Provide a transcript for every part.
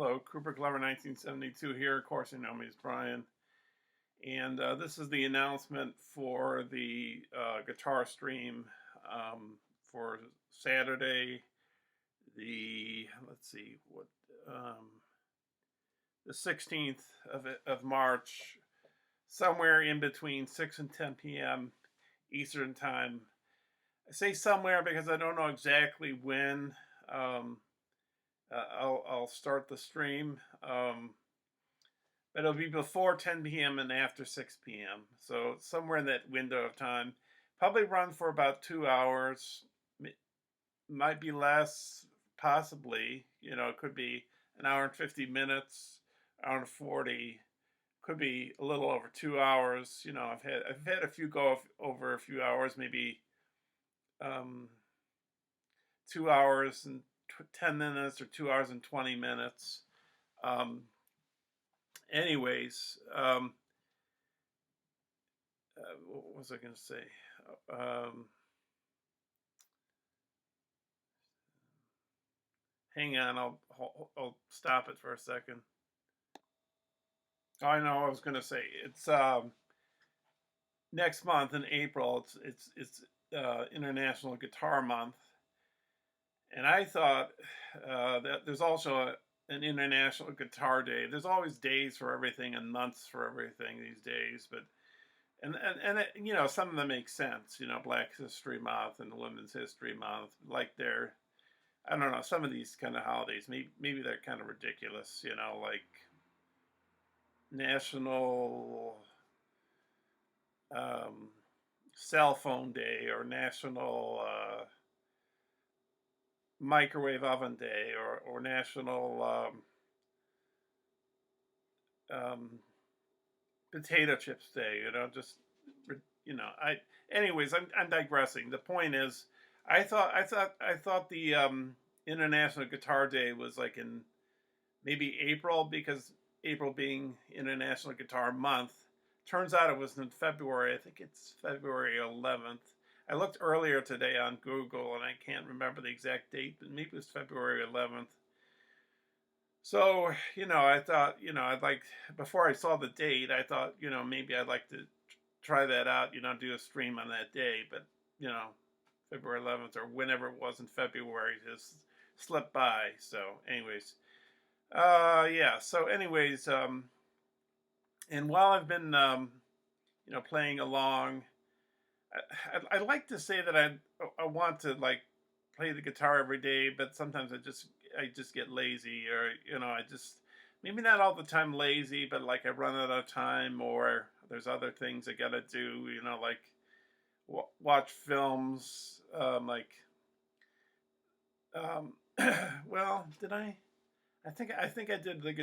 Hello, Cooper Glover 1972 here. Of course, you know me as Brian. And this is the announcement for the guitar stream for Saturday, let's see, the 16th of March, somewhere in between 6 and 10 p.m. Eastern Time. I say somewhere because I don't know exactly when. I'll start the stream. But it'll be before 10 p.m. and after 6 p.m. So somewhere in that window of time. Probably run for about 2 hours. Might be less, possibly. It could be an hour and 50 minutes, hour and 40. Could be a little over 2 hours. I've had a few go over a few hours, maybe 2 hours and 10 minutes or 2 hours and 20 minutes. Anyways, what was I going to say? Hang on, I'll stop it for a second. Oh, I know. I was going to say it's next month in April. It's International Guitar Month, and I thought that there's also an International Guitar Day. There's always days for everything and months for everything these days, but and it, some of them make sense. Black History Month and Women's History Month, like I don't know, some of these kind of holidays. Maybe they're kind of ridiculous. Like National Cell Phone Day or National Microwave Oven Day or National Potato Chips Day. I. Anyways, I'm digressing. The point is, I thought the International Guitar Day was like in maybe April, because April being International Guitar Month. Turns out it was in February. I think it's February 11th. I looked earlier today on Google and I can't remember the exact date, but maybe it was February 11th. So, I thought, I'd like, before I saw the date, I thought, maybe I'd like to try that out, do a stream on that day. But, February 11th or whenever it was in February just slipped by. So, anyways, yeah. So, anyways, and while I've been, playing along, I'd like to say that I want to like play the guitar every day, but sometimes I just get lazy, or I just, maybe not all the time lazy, but like I run out of time, or there's other things I gotta do, like watch films, like um, well, did I? I think I did play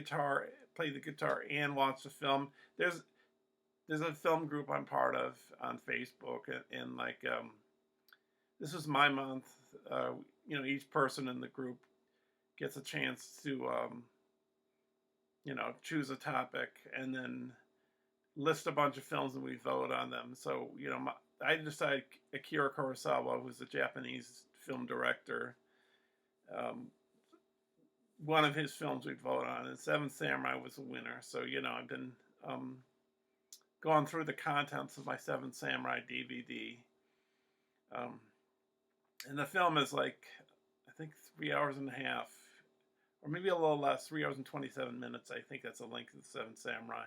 the guitar and watch the film. There's a film group I'm part of on Facebook, and like this was my month. Each person in the group gets a chance to choose a topic and then list a bunch of films and we vote on them. So I decided Akira Kurosawa, who's a Japanese film director. Um, One of his films we'd vote on, and Seven Samurai was a winner. So I've been going through the contents of my Seven Samurai DVD, um, and the film is like, I think, 3 hours and a half, or maybe a little less, 3 hours and 27 minutes. I think that's the length of the Seven Samurai,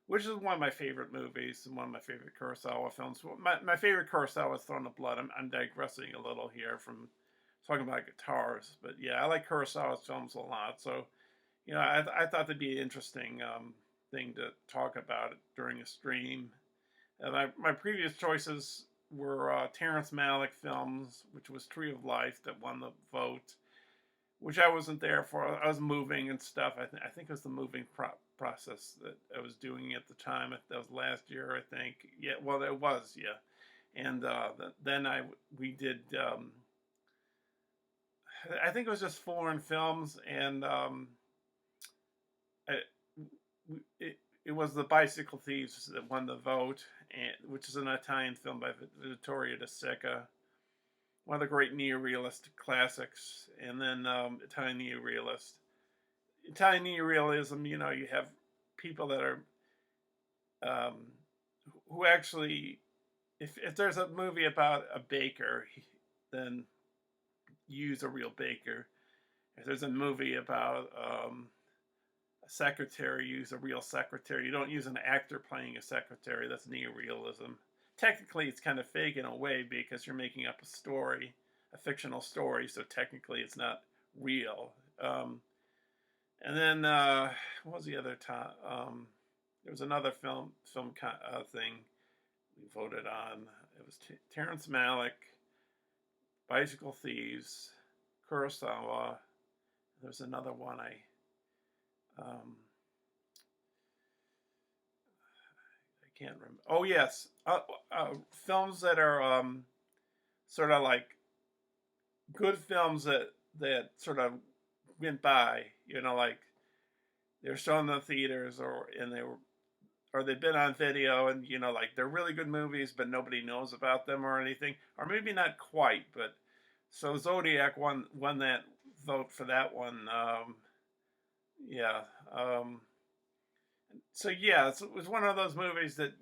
which is one of my favorite movies and one of my favorite Kurosawa films. My favorite Kurosawa is Throne of Blood. I'm digressing a little here from talking about guitars, but yeah, I like Kurosawa's films a lot. So, I thought that'd be an interesting thing to talk about during a stream. And my previous choices were Terrence Malick films, which was Tree of Life that won the vote, which I wasn't there for. I was moving and stuff. I think it was the moving process that I was doing at the time. That was last year, I think. Yeah, well, it was, yeah. And then we did. I think it was just foreign films, and it was The Bicycle Thieves that won the vote, which is an Italian film by Vittorio De Sica, one of the great neorealist classics, and then Italian neorealist. Italian neorealism, you have people that are um, who actually, if there's a movie about a baker, then use a real baker. If there's a movie about a secretary, use a real secretary. You don't use an actor playing a secretary. That's neorealism. Technically, it's kind of fake in a way because you're making up a story, a fictional story. So technically, it's not real. And then what was the other time? There was another film thing we voted on. It was Terrence Malick, Bicycle Thieves, Kurosawa. There's another one um, I can't remember. Oh yes, films that are sort of like good films that sort of went by. Like they're shown in the theaters, or they've been on video, and like they're really good movies, but nobody knows about them or anything, or maybe not quite. But so Zodiac won that vote for that one. Yeah. So yeah, it was one of those movies that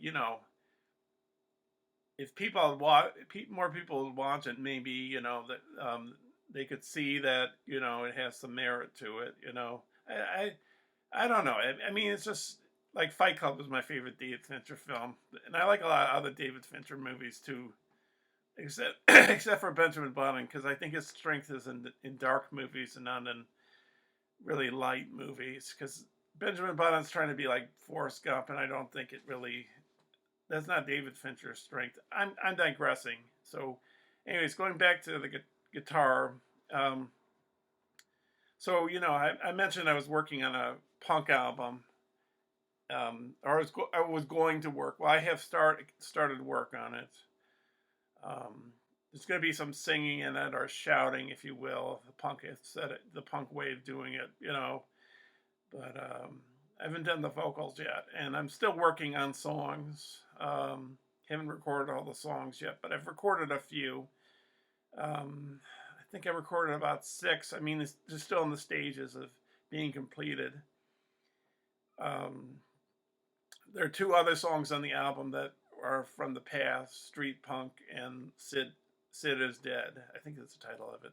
if more people would watch it, maybe that they could see that it has some merit to it. I don't know. I mean, it's just like Fight Club was my favorite David Fincher film, and I like a lot of other David Fincher movies too, except except for Benjamin Button, because I think his strength is in dark movies and not in really light movies. Because Benjamin Button's trying to be like Forrest Gump, and I don't think it really. That's not David Fincher's strength. I'm digressing. So, anyways, going back to the guitar. So I mentioned I was working on a punk album, or I was going to work. Well, I have started work on it. There's going to be some singing in it, or shouting, if you will. The punk way of doing it, But I haven't done the vocals yet, and I'm still working on songs. Haven't recorded all the songs yet, but I've recorded a few. I think I recorded about 6. I mean, it's just still in the stages of being completed. There are 2 other songs on the album that are from the past: Street Punk and Sid is Dead. I think that's the title of it.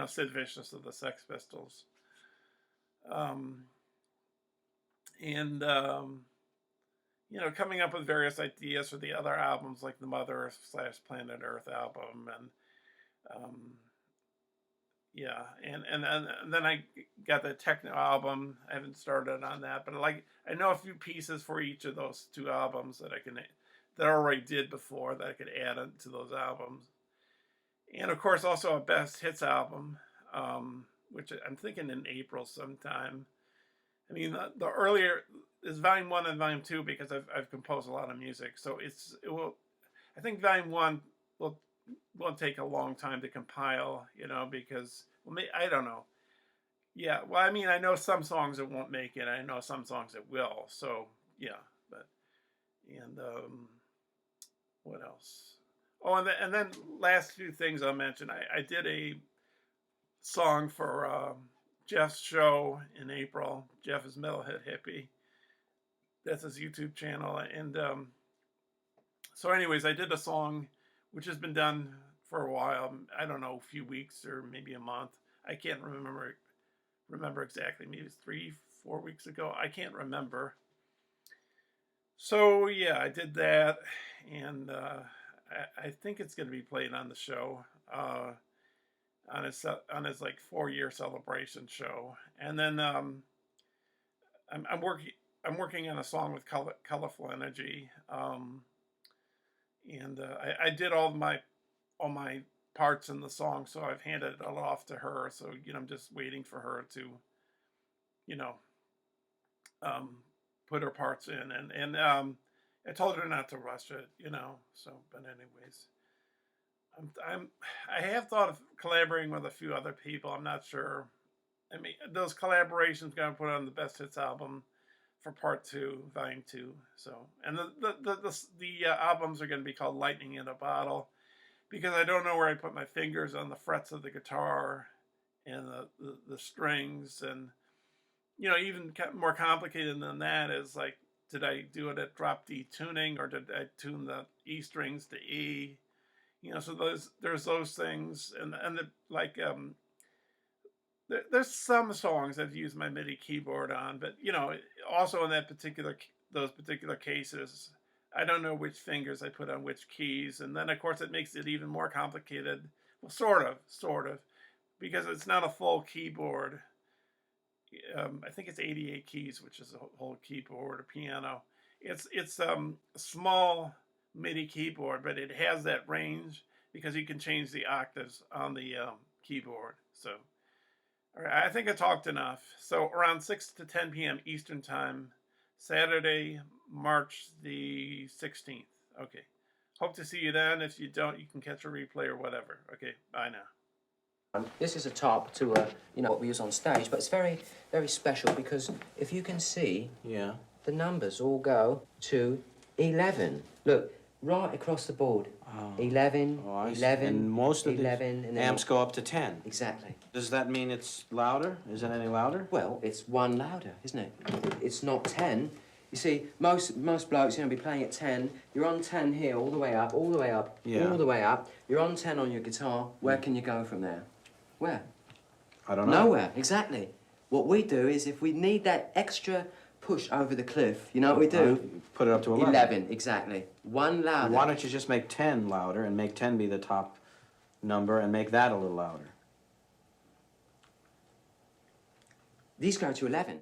Sid Vicious of the Sex Pistols. And coming up with various ideas for the other albums, like the Mother / Planet Earth album, and yeah, and then I got the techno album. I haven't started on that, but I know a few pieces for each of those 2 albums that I already did before that I could add to those albums, and of course also a best hits album, which I'm thinking in April sometime. I mean, the earlier is Volume 1 and Volume 2 because I've composed a lot of music, so it will. I think Volume 1 will take a long time to compile, because I don't know. Yeah, well, I mean, I know some songs that won't make it. I know some songs that will. So yeah, and what else? Oh, and then last 2 things I'll mention. I did a song for Jeff's show in April. Jeff is Metalhead Hippie. That's his YouTube channel. And so anyways, I did a song which has been done for a while. I don't know, a few weeks or maybe a month. I can't remember exactly. Maybe it's 3-4 weeks ago. I can't remember. So yeah, I did that, and I think it's going to be played on the show. On his like 4-year celebration show, and then I'm working on a song with Colorful Energy, and I did all my parts in the song, so I've handed it all off to her. So I'm just waiting for her to put her parts in, and I told her not to rush it, So, but anyways. I have thought of collaborating with a few other people. I'm not sure. I mean, those collaborations going to put on the best hits album for Part 2, Volume 2. So, and the albums are going to be called Lightning in a Bottle, because I don't know where I put my fingers on the frets of the guitar and the strings, and you know, even more complicated than that is like, did I do it at drop D tuning, or did I tune the E strings to E? You know, so there's those things, and the like. There's some songs I've used my MIDI keyboard on, but you know, also in those particular cases, I don't know which fingers I put on which keys, and then of course it makes it even more complicated. Well, sort of, because it's not a full keyboard. I think it's 88 keys, which is a whole keyboard, or piano. It's a small MIDI keyboard, but it has that range because you can change the octaves on the keyboard. So, all right, I think I talked enough. So around 6 to 10 p.m. Eastern Time, Saturday, March the 16th. Okay. Hope to see you then. If you don't, you can catch a replay or whatever. Okay, bye now. This is a top to you know, what we use on stage, but it's very, very special because if you can see, Yeah. the numbers all go to 11. Look, right across the board. 11, Oh, I see. 11, And most of 11, the and then amps go up to 10. Exactly. Does that mean it's louder? Is it any louder? Well, it's one louder, isn't it? It's not 10. You see, most blokes, you know, be playing at 10. You're on 10 here, all the way up, all the way up, Yeah. all the way up. You're on 10 on your guitar. Where can you go from there? Where? I don't know. Nowhere, exactly. What we do is if we need that extra push over the cliff, you know what we do? Put it up to 11. 11, exactly. One louder. Why don't you just make 10 louder and make 10 be the top number and make that a little louder? These go to 11.